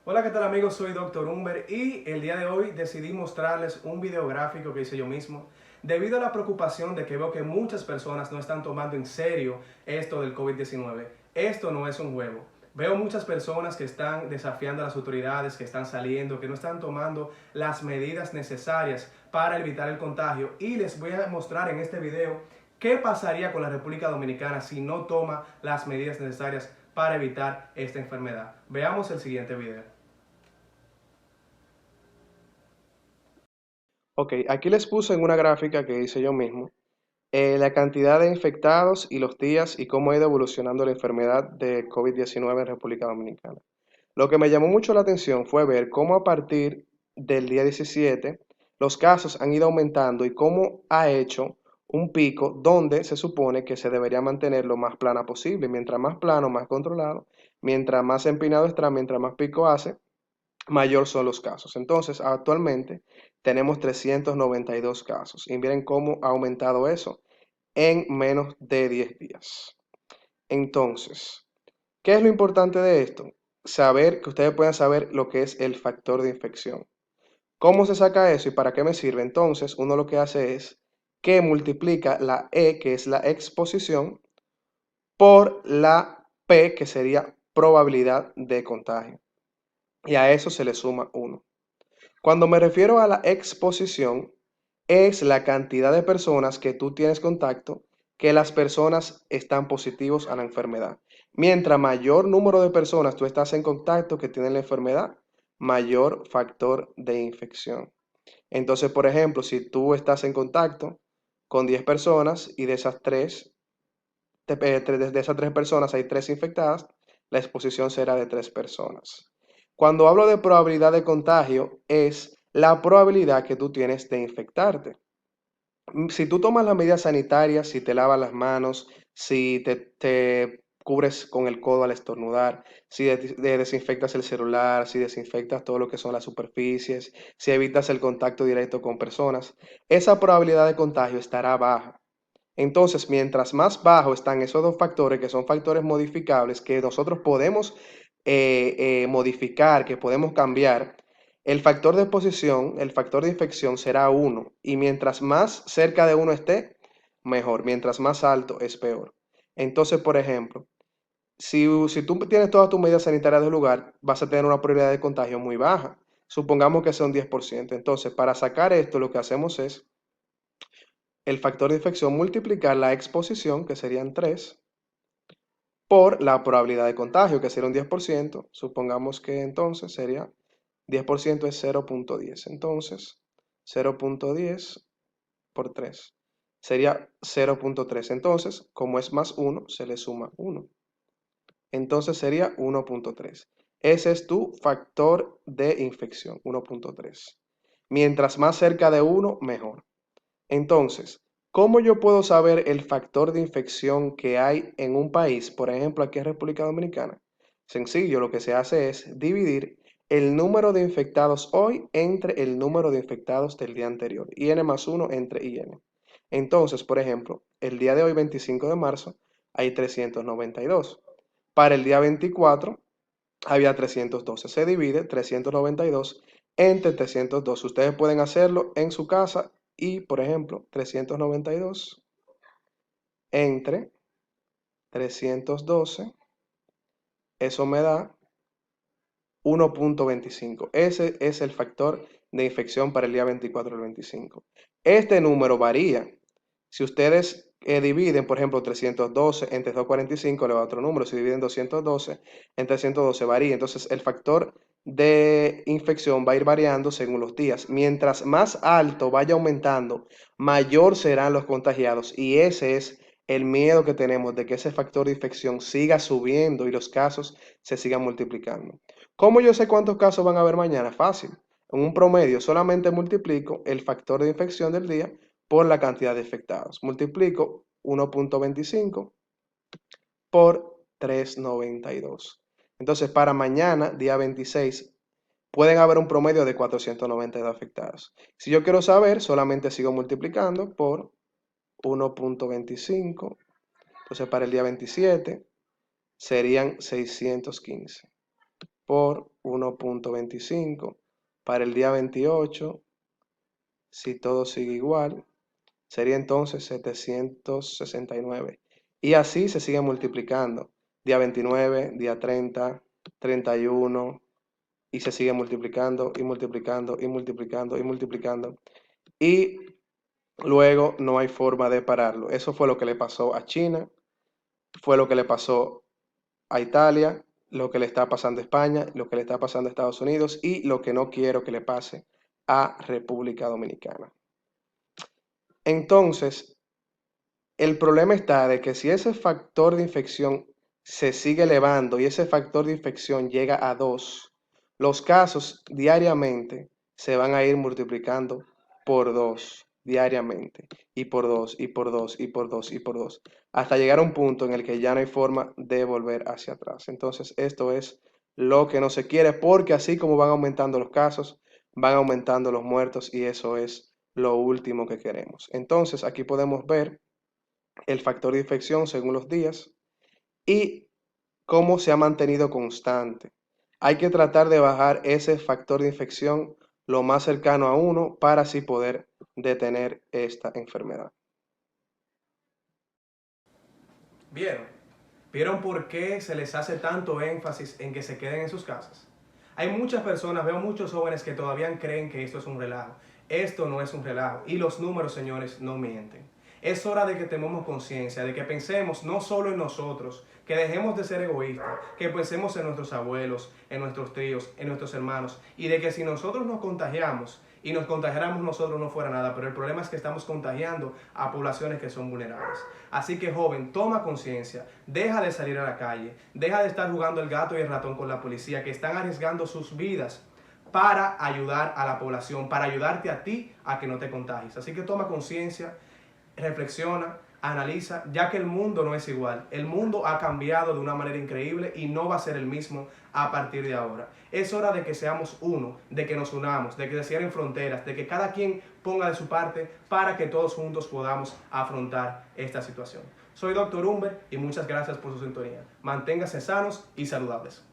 Hola, ¿qué tal amigos? Soy Dr. Humber y el día de hoy decidí mostrarles un video gráfico que hice yo mismo debido a la preocupación de que veo que muchas personas no están tomando en serio esto del COVID-19. Esto no es un juego. Veo muchas personas que están desafiando a las autoridades, que están saliendo, que no están tomando las medidas necesarias para evitar el contagio y les voy a mostrar en este video qué pasaría con la República Dominicana si no toma las medidas necesarias para evitar esta enfermedad. Veamos el siguiente video. Ok, aquí les puse en una gráfica que hice yo mismo la cantidad de infectados y los días y cómo ha ido evolucionando la enfermedad de COVID-19 en República Dominicana. Lo que me llamó mucho la atención fue ver cómo a partir del día 17 los casos han ido aumentando y cómo ha hecho un pico donde se supone que se debería mantener lo más plana posible. Mientras más plano, más controlado, mientras más empinado está, mientras más pico hace, mayor son los casos. Entonces, actualmente tenemos 392 casos y miren cómo ha aumentado eso en menos de 10 días. Entonces, ¿qué es lo importante de esto? Saber que ustedes puedan saber lo que es el factor de infección. ¿Cómo se saca eso y para qué me sirve? Entonces, uno lo que hace es que multiplica la E, que es la exposición, por la P, que sería probabilidad de contagio. Y a eso se le suma 1. Cuando me refiero a la exposición, es la cantidad de personas que tú tienes contacto que las personas están positivos a la enfermedad. Mientras mayor número de personas tú estás en contacto que tienen la enfermedad, mayor factor de infección. Entonces, por ejemplo, si tú estás en contacto con 10 personas y de esas 3, de esas 3 personas hay 3 infectadas, la exposición será de 3 personas. Cuando hablo de probabilidad de contagio, es la probabilidad que tú tienes de infectarte. Si tú tomas las medidas sanitarias, si te lavas las manos, si te cubres con el codo al estornudar, si desinfectas el celular, si desinfectas todo lo que son las superficies, si evitas el contacto directo con personas, esa probabilidad de contagio estará baja. Entonces, mientras más bajo están esos dos factores, que son factores modificables, que nosotros podemos modificar, que podemos cambiar, el factor de exposición, el factor de infección será 1. Y mientras más cerca de 1 esté, mejor. Mientras más alto, es peor. Entonces, por ejemplo, si tú tienes todas tus medidas sanitarias del lugar, vas a tener una probabilidad de contagio muy baja. Supongamos que sea un 10%. Entonces, para sacar esto, lo que hacemos es el factor de infección multiplicar la exposición, que serían 3, por la probabilidad de contagio, que sería un 10%. Supongamos que entonces sería 10% es 0.10. Entonces, 0.10 por 3 sería 0.3. Entonces, como es más 1, se le suma 1. Entonces sería 1.3. Ese es tu factor de infección, 1.3. Mientras más cerca de 1, mejor. Entonces, ¿cómo yo puedo saber el factor de infección que hay en un país? Por ejemplo, aquí en República Dominicana. Sencillo, lo que se hace es dividir el número de infectados hoy entre el número de infectados del día anterior. IN más 1 entre IN. Entonces, por ejemplo, el día de hoy, 25 de marzo, hay 392. Para el día 24 había 312. Se divide 392 entre 302. Ustedes pueden hacerlo en su casa y, por ejemplo, 392 entre 312, eso me da 1.25. Ese es el factor de infección para el día 24 al 25. Este número varía. Si ustedes dividen, por ejemplo, 312 entre 245, le va a otro número. Si dividen 212 entre 112, varía. Entonces, el factor de infección va a ir variando según los días. Mientras más alto vaya aumentando, mayor serán los contagiados. Y ese es el miedo que tenemos de que ese factor de infección siga subiendo y los casos se sigan multiplicando. ¿Cómo yo sé cuántos casos van a haber mañana? Fácil. En un promedio solamente multiplico el factor de infección del día por la cantidad de infectados. Multiplico 1.25 por 392. Entonces, para mañana, día 26, pueden haber un promedio de 492 afectados. Si yo quiero saber, solamente sigo multiplicando por 1.25. Entonces, para el día 27 serían 615 por 1.25. Para el día 28, si todo sigue igual, sería entonces 769. Y así se sigue multiplicando. Día 29, día 30, 31, y se sigue multiplicando y multiplicando y multiplicando y multiplicando. Y luego no hay forma de pararlo. Eso fue lo que le pasó a China, fue lo que le pasó a Italia, lo que le está pasando a España, lo que le está pasando a Estados Unidos y lo que no quiero que le pase a República Dominicana. Entonces, el problema está de que si ese factor de infección se sigue elevando y ese factor de infección llega a 2, los casos diariamente se van a ir multiplicando por 2 diariamente, y por 2 y por 2 y por 2 y por 2 hasta llegar a un punto en el que ya no hay forma de volver hacia atrás. Entonces, esto es lo que no se quiere, porque así como van aumentando los casos, van aumentando los muertos, y eso es lo último que queremos. Entonces, aquí podemos ver el factor de infección según los días y cómo se ha mantenido constante. Hay que tratar de bajar ese factor de infección lo más cercano a 1 para así poder detener esta enfermedad. ¿Vieron por qué se les hace tanto énfasis en que se queden en sus casas? Hay muchas personas, veo muchos jóvenes que todavía creen que esto es un relajo. Esto no es un relajo y los números, señores, no mienten. Es hora de que tomemos conciencia, de que pensemos no solo en nosotros, que dejemos de ser egoístas, que pensemos en nuestros abuelos, en nuestros tíos, en nuestros hermanos, y de que si nosotros nos contagiamos y nos contagiáramos nosotros no fuera nada, pero el problema es que estamos contagiando a poblaciones que son vulnerables. Así que joven, toma conciencia, deja de salir a la calle, deja de estar jugando el gato y el ratón con la policía, que están arriesgando sus vidas para ayudar a la población, para ayudarte a ti a que no te contagies. Así que toma conciencia, reflexiona, analiza, ya que el mundo no es igual. El mundo ha cambiado de una manera increíble y no va a ser el mismo a partir de ahora. Es hora de que seamos uno, de que nos unamos, de que se cierren fronteras, de que cada quien ponga de su parte para que todos juntos podamos afrontar esta situación. Soy Dr. Humber y muchas gracias por su sintonía. Manténganse sanos y saludables.